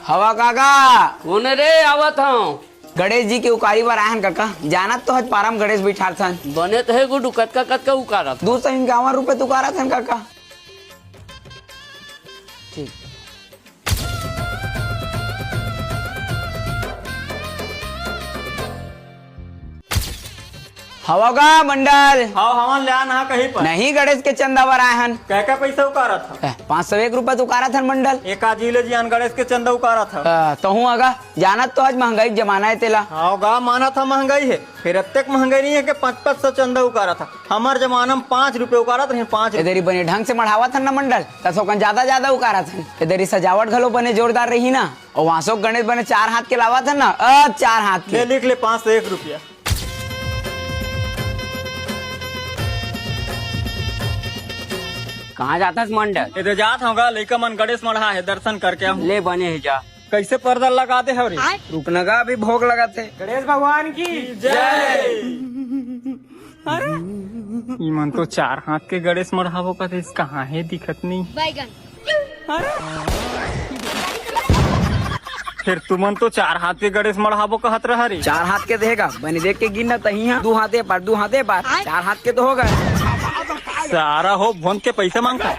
हवा काका कौन रे आवत हूँ। गणेश जी के उकारी बार आयन काका जानत तो हज पारम गणेश बिठार सन बने तो है गुडू कतका उकारत 251 रुपए तो उकारा थन काका। ठीक हवा का मंडल हाँ हवन लिया ना कहीं पर नहीं गणेश के चंदा बार आयन क्या पैसा उकारा था 501 रुपए तो उकारा थन मंडल। एक आजीले जी गणेश के चंदा उकारा था तो हूँ अगा जानत तो हज महंगाई के जमाना है तेला। हाँ गा माना था महंगाई है फिर अब तक महंगाई नहीं है कि 500 चंदा उकारा था। हमारे जमाना में 5 रुपए उकारा था 5 इधर ही बने ढंग से मढ़ावा थन ना मंडल तसो कन ज्यादा उकारा थन। इधर ही सजावट घलो बने जोरदार रही ना और वहाँ सो गणेश बने 4 हाथ के लावा थन ना 4 हाथ के लिख ले 501 रुपया। कहाँ जाता मंडल। इधर जात होगा लड़का मन गणेश मढ़ा है दर्शन करके हम ले बने है जा कैसे पर्दा लगाते हैं रे रुकना का अभी भोग लगाते गणेश भगवान की जय। अरे मन तो 4 हाथ के गणेश मढ़ावो का इस कहाँ है दिखत नहीं। फिर तुमन तो 4 हाथ के गणेश मढ़ावो कहत रहा रे 4 हाथ के देगा बने देख के गिनना तही है 2 हाथे पर 4 हाथ के तो होगा। सारा हो भोन के पैसे मांगता है।